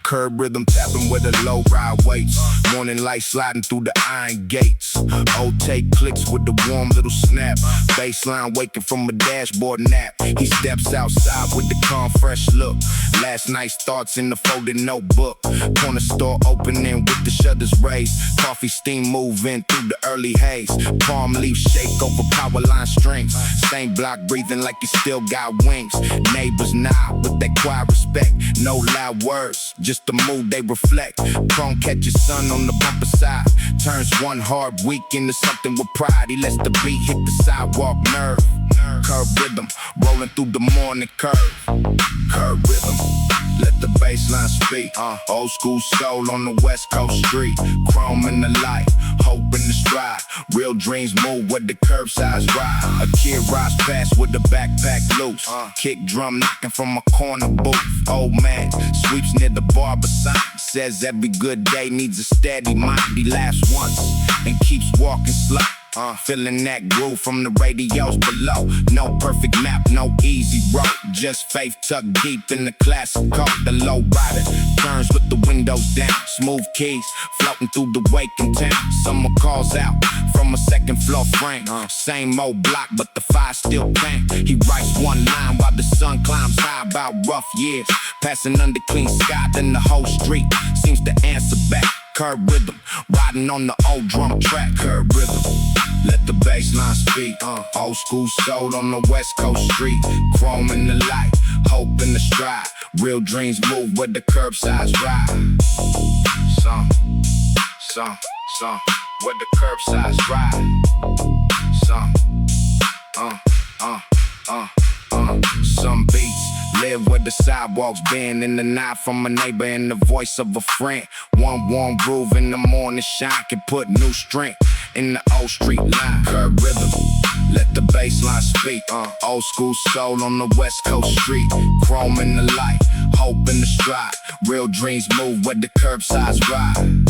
Curb rhythm tapping with the low ride weights. Morning light sliding through the iron gates. Old take clicks with the warm little snap. Bassline waking from a dashboard nap. He steps outside with the calm fresh look. Last night's thoughts in the folded notebook. Corner store opening with the shutters raised. Coffee steam moving through the early haze. Palm leaf shake over power line strings. Same block breathing like he still got wings. Neighbors nod with that quiet respect. No loud words, just the mood they reflect. Chrome catches sun on the bumper side. Turns one hard week into something with pride. He lets the beat hit the sidewalk nerve. Curve rhythm, rolling through the morning curve. Curve rhythm, let the bassline speak. Old school soul on the West Coast street. Chrome in the light, hope in the stride. Real dreams move with the curbsides ride. A kid rides past with the backpack loose. Kick drum knocking from a corner booth. Old man sweeps near the barber sign. Says every good day needs a steady mind. He laughs once and keeps walking slow. Feeling that groove from the radios below. No perfect map, no easy road. Just faith tucked deep in the classic code. The Lowrider turns with the windows down. Smooth keys floating through the waking town. Someone calls out from a second floor frame. Same old block, but the fire still came. He writes one line while the sun climbs high about rough years. Passing under clean sky, then the whole street seems to answer back. Curb rhythm, riding on the old drum track. Curb rhythm, let the bassline speak. Old school soul on the West Coast street. Chrome in the light, hope in the stride. Real dreams move with the curbsides ride. Some, where the curbsides ride. Some beats live where the sidewalks bend. In the nod from a neighbor and the voice of a friend. One warm groove in the morning shine can put new strength in the old street line. Curb rhythm, let the bassline speak. Old school soul on the West Coast street. Chrome in the light, hope in the stride. Real dreams move where the curbsides ride.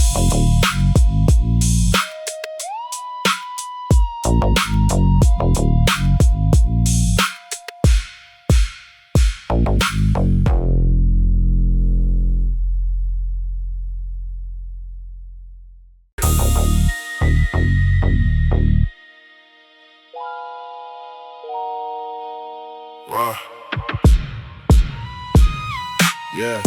Yeah.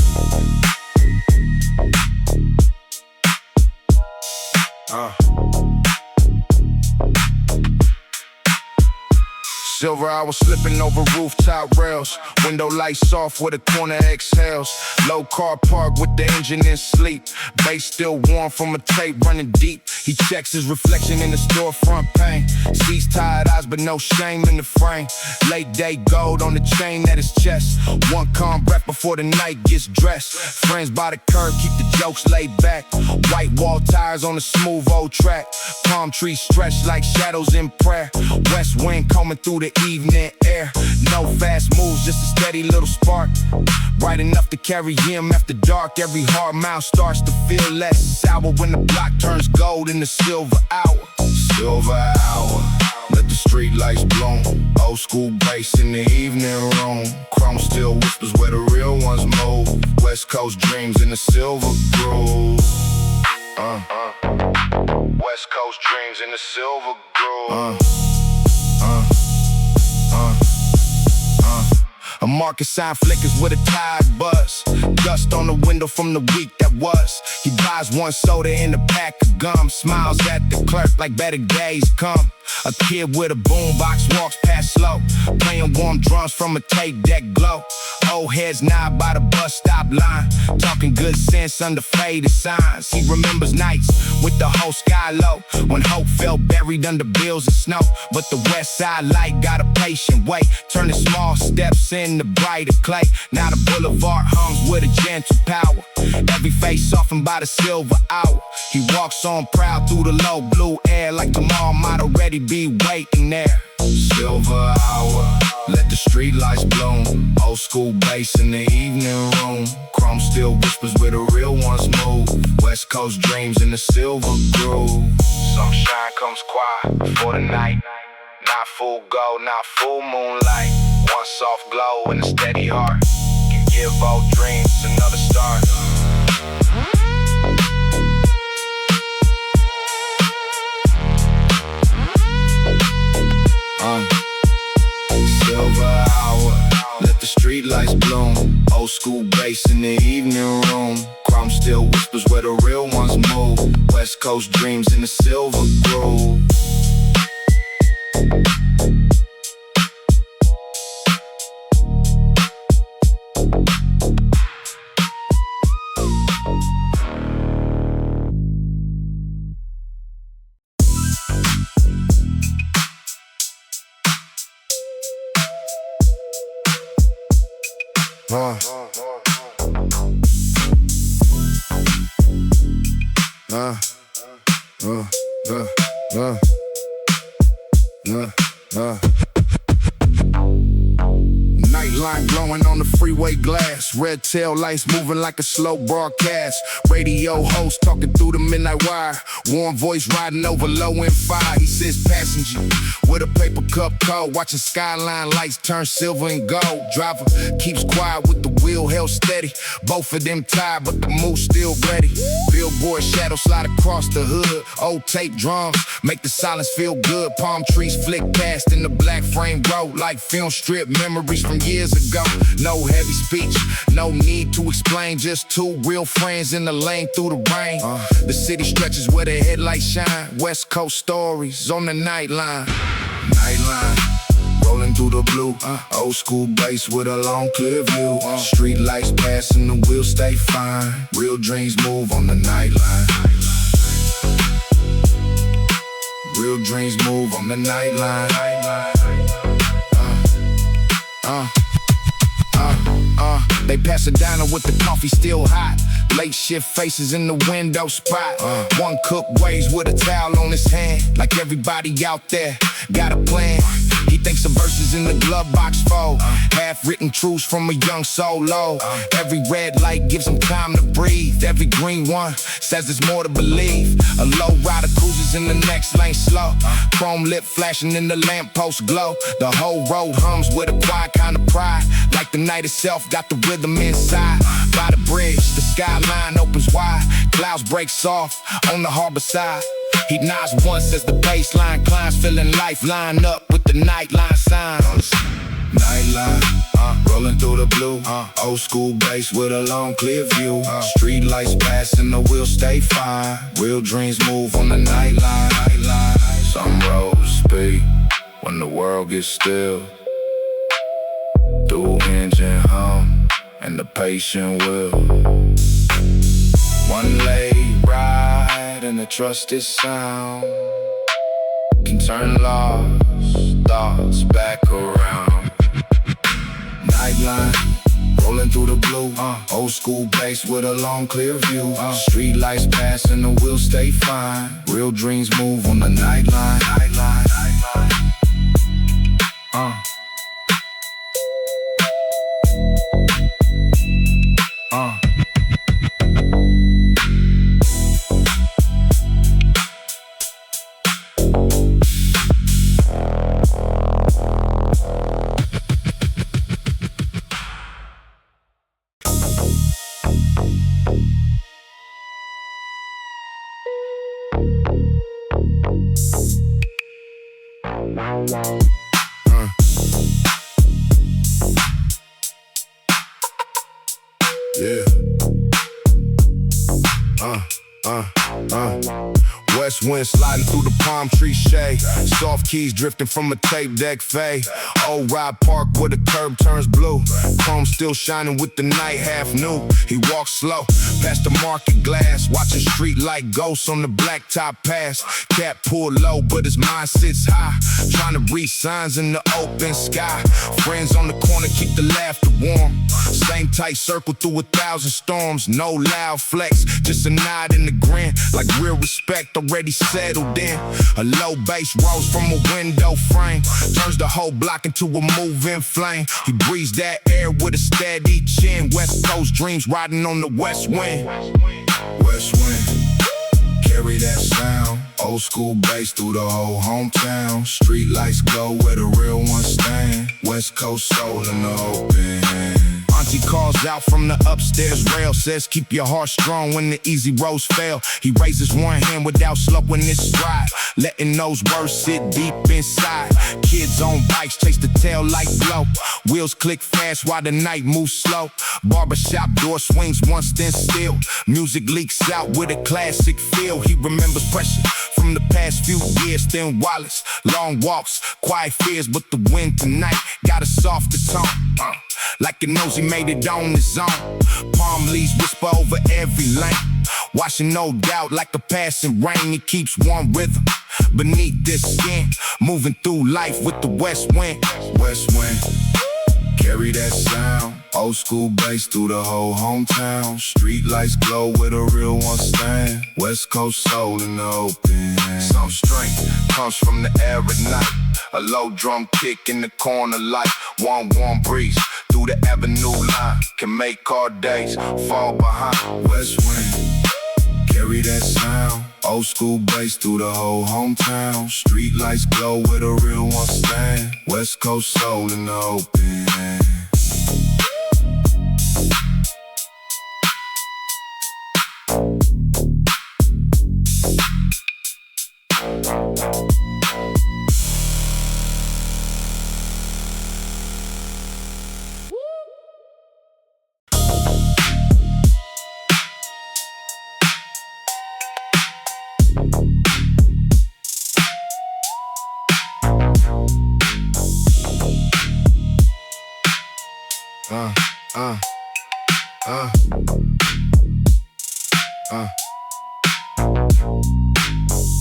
Silver hour slipping over rooftop rails. Window lights off with a corner exhales. Low car park with the engine in sleep. Bass still warm from a tape running deep. He checks his reflection in the storefront pane. Sees tired eyes but no shame in the frame. Late day gold on the chain at his chest. One calm breath before the night gets dressed. Friends by the curb keep the jokes laid back. White wall tires on a smooth old track. Palm trees stretched like shadows in prayer. West wind combing through the evening air. No fast moves, just a steady little spark. Bright enough to carry him after dark. Every hard mile starts to feel less sour when the block turns gold in the silver hour. Silver hour, let the street lights bloom. Old school bass in the evening room. Chrome still whispers where the real ones move. West Coast dreams in the silver groove. West Coast dreams in the silver groove. A market sign flickers with a tide buzz. Dust on the window from the week that was. He buys one soda and a pack of gum. Smiles at the clerk like better days come. A kid with a boombox walks past slow, playing warm drums from a tape deck glow. Old heads nod by the bus stop line, talking good sense under faded signs. He remembers nights with the whole sky low, when hope felt buried under bills and snow. But the west side light got a patient wait, turning small steps into brighter clay. Now the boulevard hums with a gentle power. Every face softened by the silver hour. He walks on proud through the low blue air, like tomorrow might already be waiting there. Silver hour, let the street lights bloom. Old school bass in the evening room. Chrome still whispers where the real ones move. West Coast dreams in the silver groove. Sunshine comes quiet before the night. Not full gold, not full moonlight. One soft glow and a steady heart can give old dreams another start. Silver hour, let the street lights bloom. Old school bass in the evening room. Chrome still whispers where the real ones move. West Coast dreams in the silver groove. Nightline glowing on the freeway glass. Red tail lights moving like a slow broadcast. Radio host talking through the midnight wire. Warm voice riding over low and fire. He says passenger with a paper cup cold. Watching skyline lights turn silver and gold. Driver keeps quiet with the wheel held steady. Both of them tired but the mood still ready. Billboard shadows slide across the hood. Old tape drums make the silence feel good. Palm trees flick past in the black frame road like film strip memories from years ago. No heavy speech, no need to explain. Just two real friends in the lane through the rain. The city stretches where the headlights shine. West Coast stories on the Nightline. Nightline, rolling through the blue. Old school bass with a long clear view. Street lights passing, the wheels stay fine. Real dreams move on the Nightline. Real dreams move on the Nightline. They pass a diner with the coffee still hot. Late shift faces in the window spot. One cook waves with a towel on his hand. Like everybody out there got a plan. He thinks the verses in the glove box fold. Half-written truths from a young solo. Every red light gives him time to breathe. Every green one says there's more to believe. A lowrider cruises in the next lane slow. Chrome lip flashing in the lamppost glow. The whole road hums with a quiet kind of pride. Like the night itself got the rhythm inside. By the bridge, the skyline opens wide. Clouds break soft on the harbor side. He nods once as the baseline climbs, feeling life line up with the Nightline signs. Nightline, rolling through the blue. Old school bass with a long clear view. Street lights passing, the wheels stay fine. Real dreams move on the Nightline. Some roads speak when the world gets still. Dual engine hum and the patient will. One late ride and the trusted sound can turn lost thoughts back around. Nightline, rolling through the blue. Old school bass with a long clear view. Street lights passing, the wheels stay fine. Real dreams move on the Nightline. Yeah. West wind sliding through the palm tree shade. Soft keys drifting from a tape deck fade. Old ride park where the curb turns blue. Chrome still shining with the night half new. He walks slow past the market glass, watching street light ghosts on the blacktop pass. Cat pulled low but his mind sits high, trying to read signs in the open sky. Friends on the corner keep the laughter warm. Same tight circle through 1,000 storms. No loud flex, just a nod and a grin, like real respect already already settled in. A low bass rose from a window frame, turns the whole block into a moving flame. He breathes that air with a steady chin. West Coast dreams riding on the west wind. West wind, carry that sound. Old school bass through the whole hometown. Street lights glow where the real ones stand. West Coast soul in the open. Auntie calls out from the upstairs rail, says keep your heart strong when the easy roads fail. He raises one hand without slowing his stride, letting those words sit deep inside. Kids on bikes chase the tail light glow. Wheels click fast while the night moves slow. Barbershop door swings once then still. Music leaks out with a classic feel. He remembers pressure from the past few years. Thin wallets, long walks, quiet fears, but the wind tonight got a softer tone. Like it knows he made it on his own. Palm leaves whisper over every lane, washing no doubt like a passing rain. It keeps one rhythm beneath this skin, moving through life with the west wind. West wind, carry that sound. Old school bass through the whole hometown. Street lights glow where the real ones stand. West Coast soul in the open. Some strength comes from the air at night. A low drum kick in the corner like one warm breeze through the avenue line can make our days fall behind. West wind, carry that sound. Old school bass through the whole hometown. Street lights glow where the real ones stand. West Coast soul in the open.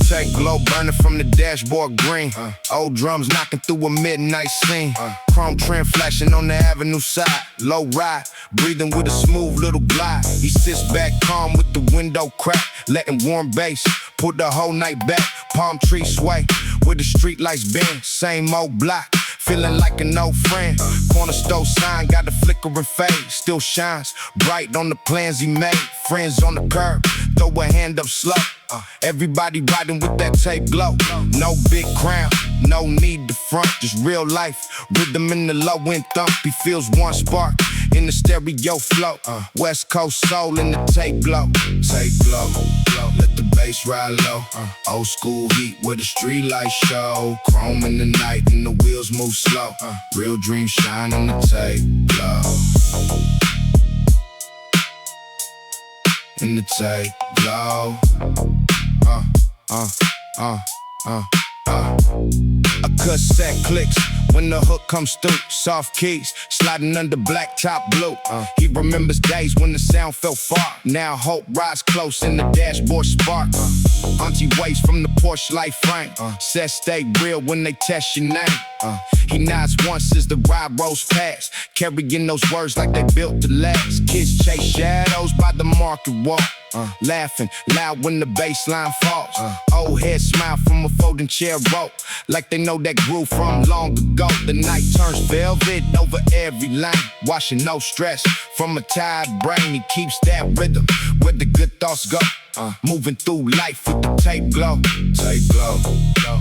Take glow burning from the dashboard green. Old drums knocking through a midnight scene. Chrome trim flashing on the avenue side. Low ride, breathing with a smooth little glide. He sits back calm with the window crack, letting warm bass pull the whole night back. Palm tree sway with the street lights bend. Same old block, feeling like an old friend. Corner store sign got a flickering fade, still shines bright on the plans he made. Friends on the curb, throw a hand up slow. Everybody riding with that tape glow. No big crown, no need to front, just real life. Rhythm in the low end thump, he feels one spark in the stereo flow. West Coast soul in the tape glow. Tape glow, let the bass ride low. Old school heat where the street lights show. Chrome in the night and the wheels move slow. Real dreams shine in the tape glow. In the tape glow. A cassette clicks when the hook comes through. Soft keys sliding under black top blue. He remembers days when the sound felt far. Now hope rides close in the dashboard spark. Auntie waves from the Porsche light frame. Says stay real when they test your name. He nods once as the ride rolls past, carrying those words like they built to last. Kids chase shadows by the market wall, laughing loud when the bass line falls. Old head smile from a folding chair rope, like they know that grew from long ago. The night turns velvet over every line, washing no stress from a tired brain. He keeps that rhythm where the good thoughts go, moving through life with the tape glow. Tape glow,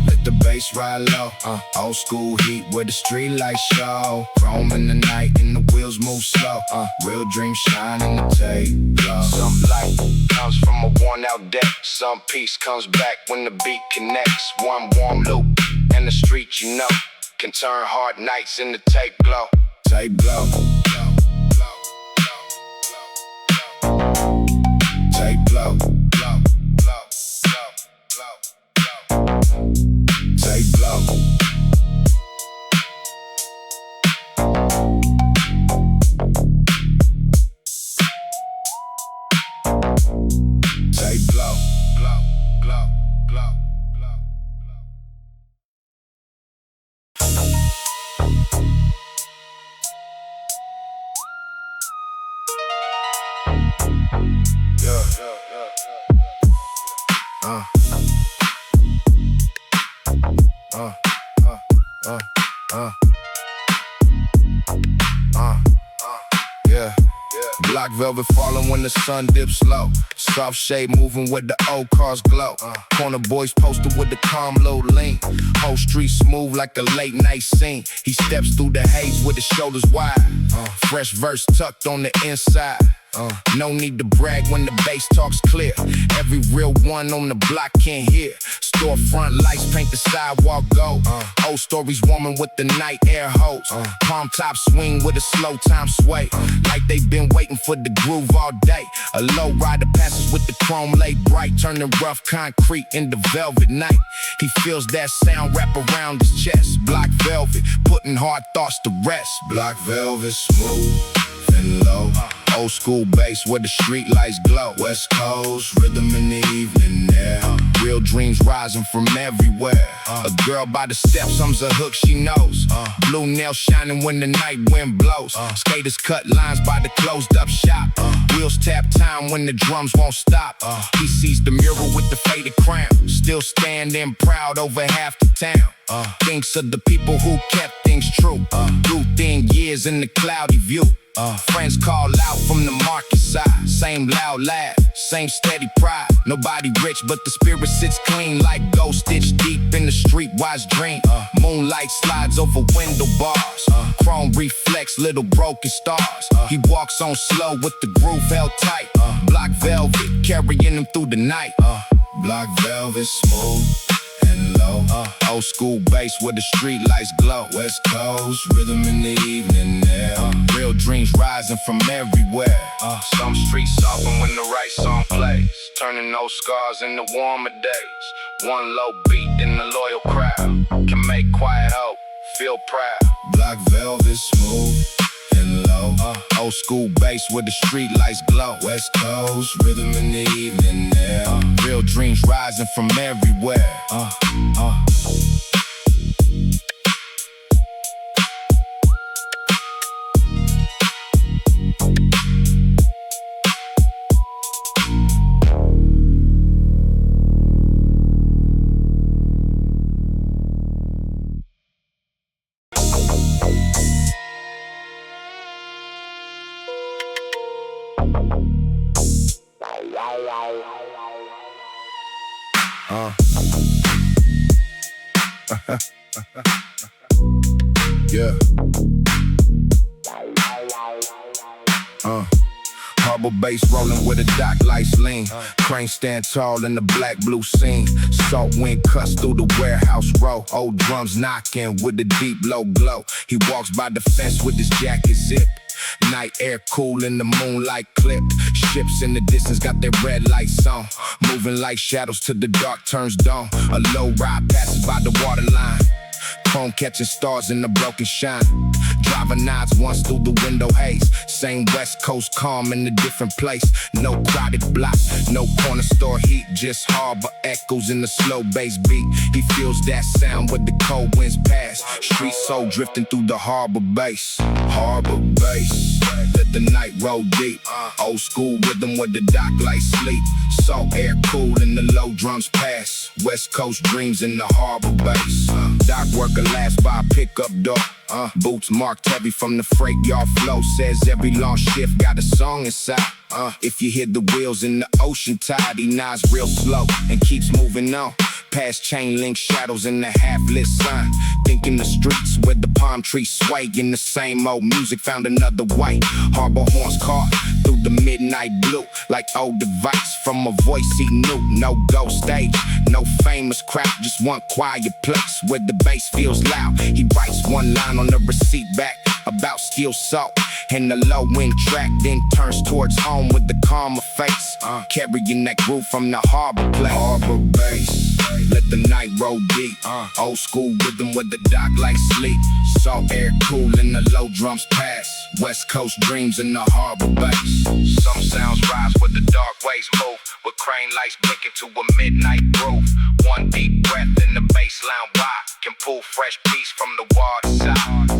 let the bass ride low. Old school heat where the street lights show. Chrome in the night and the wheels move slow. Real dreams shine in the tape glow. Some light comes from a worn out deck. Some peace comes back when the beat connects. One warm loop and the street you know can turn hard nights into tape glow. Tape glow. Tape glow. Tape glow. Tape glow. Black velvet falling when the sun dips low. Soft shade moving where the old cars glow. Corner boys posted with the calm low lean. Whole street smooth like a late night scene. He steps through the haze with his shoulders wide. Fresh verse tucked on the inside. No need to brag when the bass talks clear. Every real one on the block can hear. Storefront lights paint the sidewalk gold. Old stories warming with the night air hose. Palm top swing with a slow time sway. Like they've been waiting for the groove all day. A lowrider passes with the chrome laid bright, turning rough concrete into velvet night. He feels that sound wrap around his chest. Black velvet, putting hard thoughts to rest. Black velvet, smooth and low. Old school bass where the street lights glow. West Coast rhythm in the evening now. Real dreams rising from everywhere. A girl by the steps hums a hook she knows. Blue nails shining when the night wind blows. Skaters cut lines by the closed up shop. Wheels tap time when the drums won't stop. He sees the mural with the faded crown. Still standing proud over half the town. Thinks of the people who kept things true. Grew thin years in the cloudy view. Friends call out from the market side. Same loud laugh, same steady pride. Nobody rich, but the spirit sits clean like gold stitched deep in the streetwise dream. Moonlight slides over window bars. Chrome reflects little broken stars. He walks on slow with the groove held tight. Black velvet carrying him through the night. Black velvet smooth and low. Old school bass where the street lights glow. West Coast rhythm in the evening now. Real dreams rising from everywhere. Some streets soften when the right song plays, turning those scars into warmer days. One low beat in the loyal crowd can make quiet hope feel proud. Black velvet smooth and low. Old school bass where the street lights glow. West Coast rhythm in the evening now. Real dreams rising from everywhere. Yeah. Harbor bass rolling with the dock lights lean. Crane stand tall in the black blue scene. Salt wind cuts through the warehouse row. Old drums knocking with the deep low glow. He walks by the fence with his jacket zip. Night air cool in the moonlight clipped. Ships in the distance got their red lights on. Moving like shadows till the dark turns dawn. A low ride passes by the waterline. Chrome catching stars in the broken shine. Driver nods once through the window haze. Same West Coast calm in a different place. No crowded block, no corner store heat. Just harbor echoes in the slow bass beat. He feels that sound with the cold winds pass. Street soul drifting through the harbor bass. Harbor bass, let the night roll deep. Old school rhythm where the dock lights sleep. Salt air cool and the low drums pass. West Coast dreams in the harbor bass. Dock worker last by a pickup door. Boots marked heavy from the freight yard flow. Says every long shift got a song inside. If you hear the wheels in the ocean tide, he nods real slow and keeps moving on. Past chain link shadows in the half-lit sun. Thinking the streets where the palm trees sway. In the same old music found another way. Harbor horns caught through the midnight blue. Like old device from a voice he knew. No go stage, no famous crowd. Just one quiet place where the bass feels loud. He writes one line on the receipt back about steel salt and the low wind track, then turns towards home with the calmer face, carrying that groove from the harbor place. Harbor bass, let the night roll deep. Old school rhythm with the dock lights sleep. Salt air cool and the low drums pass. West Coast dreams in the harbor bass. Some sounds rise with the dark waves move, with crane lights blinking to a midnight groove. One deep breath in the bassline wide can pull fresh peace from the water side.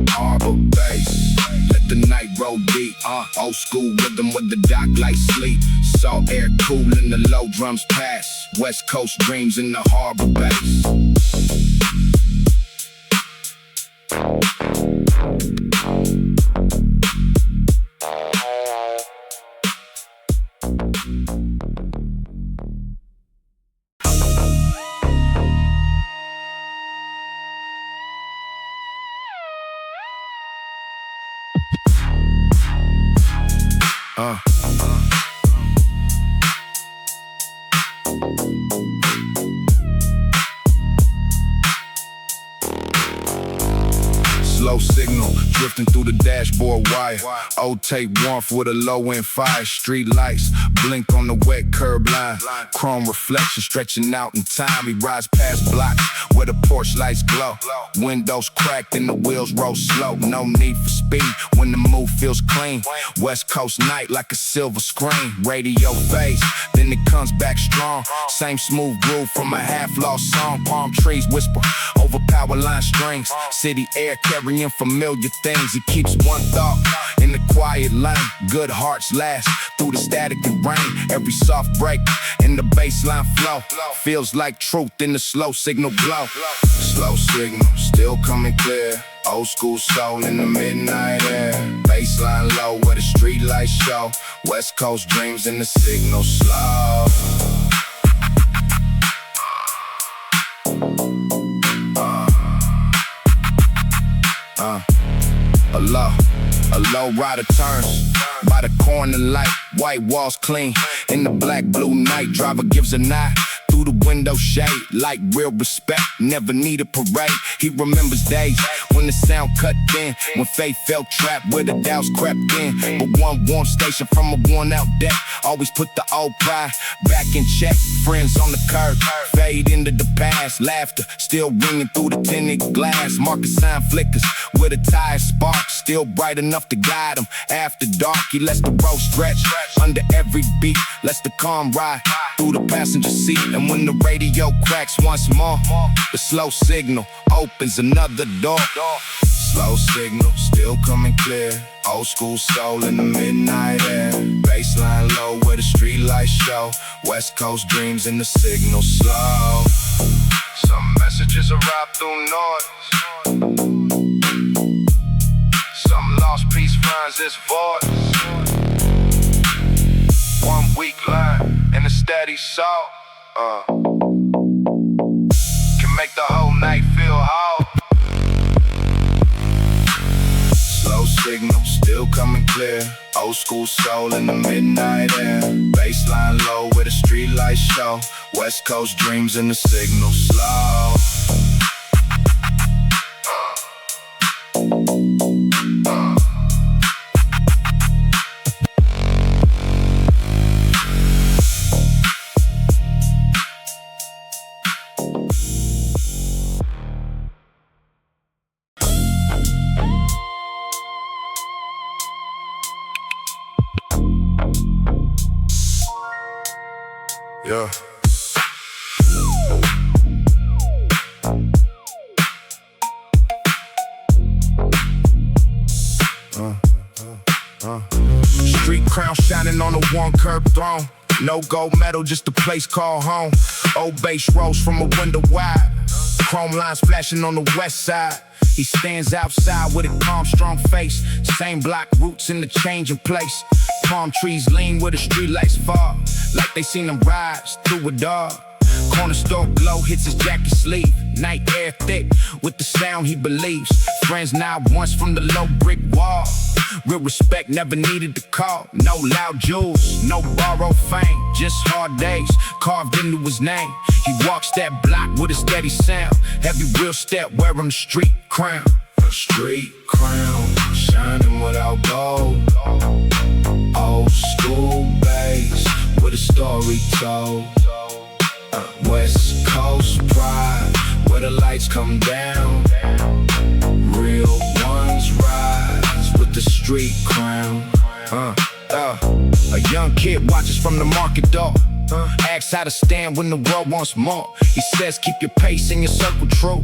Harbor bass, let the night roll go deep. Old school rhythm with the dock like sleep. Salt air cooling, the low drums pass. West Coast dreams in the harbor base. Slow signal, drifting through the dashboard wire. Old tape warmth with a low-end fire. Street lights blink on the wet curb line. Chrome reflection stretching out in time. He rides past blocks where the porch lights glow. Windows cracked and the wheels roll slow. No need for speed when the move feels clean. West Coast night like a silver screen. Radio fades, then it comes back strong. Same smooth groove from a half-lost song. Palm trees whisper over power line strings. City air carrying familiar things. He keeps one thought in the quiet lane. Good hearts last through the static and rain. Every soft break in the bassline flow feels like truth in the slow signal glow. Slow signal, still coming clear. Old school soul in the midnight air. Bassline low where the street lights show. West Coast dreams in the signal slow. A lowrider turns by the corner light. White walls clean in the black blue night. Driver gives a nod through the window shade, like real respect, never need a parade. He remembers days when the sound cut thin, when faith felt trapped where the doubts crept in. But one warm station from a worn out deck always put the old pride back in check. Friends on the curb fade into the past. Laughter still ringing through the tinted glass. Marker sign flickers where the tires spark, still bright enough to guide him. After dark he lets the road stretch under every beat, lets the calm ride through the passenger seat. And when the radio cracks once more, the slow signal opens another door. Slow signal, still coming clear. Old school soul in the midnight air. Bassline low where the street lights show. West Coast dreams in the signal slow. Some messages arrive through noise. Some lost piece finds its voice. One weak line and a steady soul can make the whole night feel whole. Slow signal, still coming clear. Old school soul in the midnight air. Bassline low where the street lights show. West Coast dreams in the signal slow. Yeah. Street crown shining on a one curb throne. No gold medal, just a place called home. Old bass rolls from a window wide. Chrome lines flashing on the west side. He stands outside with a calm, strong face. Same block roots in the changing place. Palm trees lean where the streetlights fall, like they seen him rise through a door. Corner store glow hits his jacket sleeve. Night air thick with the sound he believes. Friends now once from the low brick wall. Real respect never needed to call. No loud jewels, no borrowed fame. Just hard days carved into his name. He walks that block with a steady sound. Every real step wearing the street crown. A street crown shining without gold. Old school bass with a story told. West Coast pride where the lights come down. Real ones rise with the street crown. A young kid watches from the market door. Asks how to stand when the world wants more. He says keep your pace and your circle true.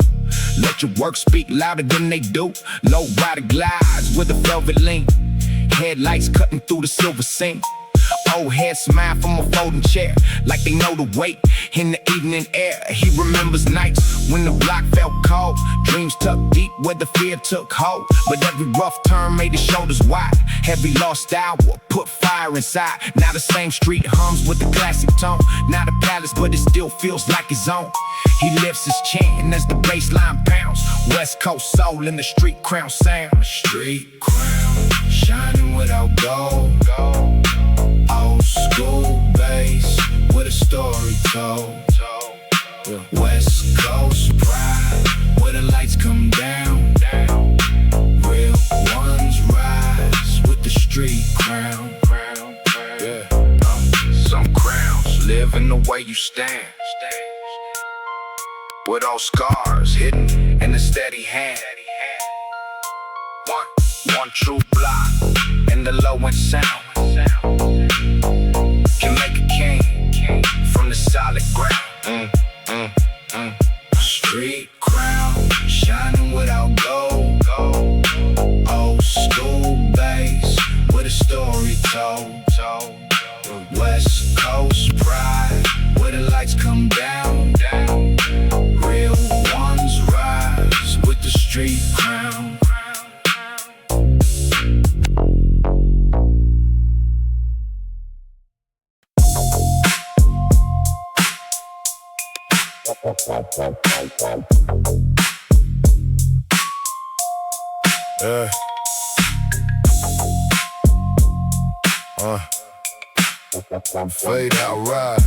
Let your work speak louder than they do. Lowrider glides with a velvet lean. Headlights cutting through the silver scene. Old head smile from a folding chair, like they know the weight in the evening air. He remembers nights when the block felt cold, dreams tucked deep where the fear took hold. But every rough turn made his shoulders wide. Heavy lost hour put fire inside. Now the same street hums with the classic tone. Not a palace, but it still feels like his own. He lifts his chin as the bassline pounds. West Coast soul in the street crown sound. Street crown, shining without gold. Old school bass with a story told. West Coast pride, where the lights come down. Real ones rise with the street crown. Some crowns live in the way you stand, with all scars hidden in a steady hand. One true block in the low end sound can make a king from the solid ground. Street crown, shining without gold. Old school bass with a story told. West Coast pride, where the lights come down. Real ones rise with the street crown. Fadeout Ride.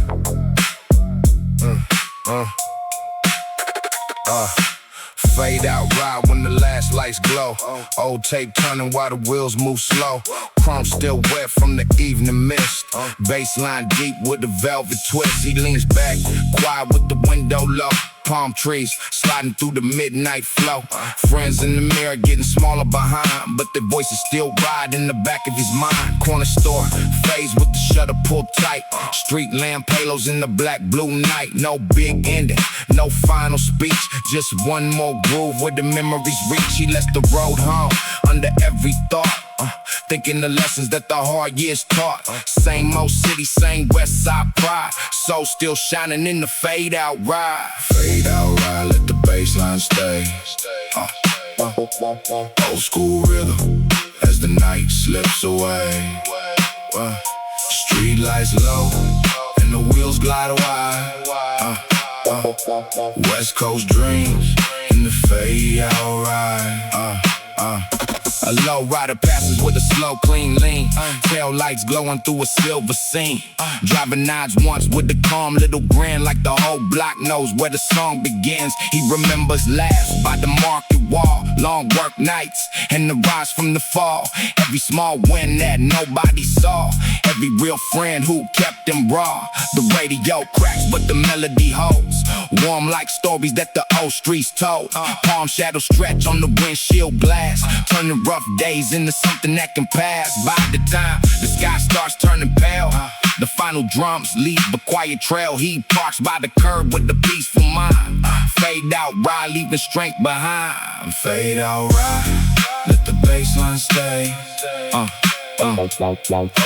Fadeout ride when the last lights glow. Old tape turning while the wheels move slow. Chrome still wet from the evening mist. Bassline deep with the velvet twist. He leans back, quiet with the window low. Palm trees sliding through the midnight flow. Friends in the mirror getting smaller behind, but their voices still ride in the back of his mind. Corner store fades with the shutter pulled tight. Street lamp halos in the black blue night. No big ending, no final speech, just one more groove where the memories reach. He lets the road home under every thought, thinking the lessons that the hard years taught. Same old city, same west side pride. Soul still shining in the fade-out ride. Fade-out ride, let the bassline stay. Old school rhythm as the night slips away. Street lights low and the wheels glide wide. West Coast dreams in the fade-out ride. A lowrider passes with a slow, clean lean. Tail lights glowing through a silver scene. Driving nods once with a calm little grin, like the whole block knows where the song begins. He remembers laughs by the market wall, long work nights, and the rise from the fall. Every small win that nobody saw, every real friend who kept him raw. The radio cracks, but the melody holds, warm like stories that the old streets told. Palm shadows stretch on the windshield glass, turning rough days into something that can pass. By the time the sky starts turning pale, the final drums leave a quiet trail. He parks by the curb with the peaceful mind. Fade out ride, leaving strength behind. Fade out ride, let the bassline stay.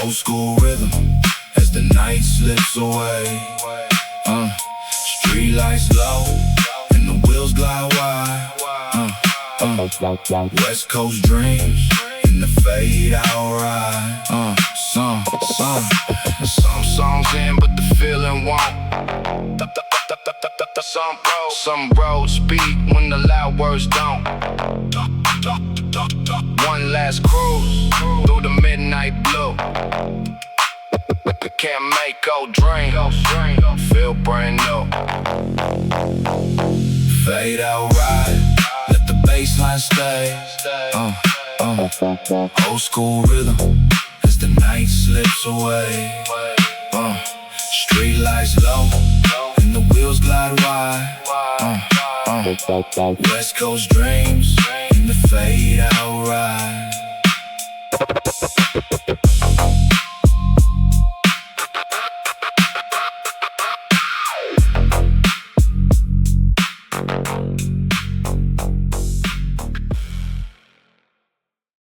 Old school rhythm as the night slips away. Street lights low and the wheels glide wide. West Coast dreams in the fade-out ride. Some songs in, but the feeling won't. Some roads speak when the loud words don't. One last cruise through the midnight blue. Can't make old dreams feel brand new. Fade-out ride, let the bassline stay. Old school rhythm as the night slips away. Street lights low and the wheels glide wide. West Coast dreams in the fade-out ride.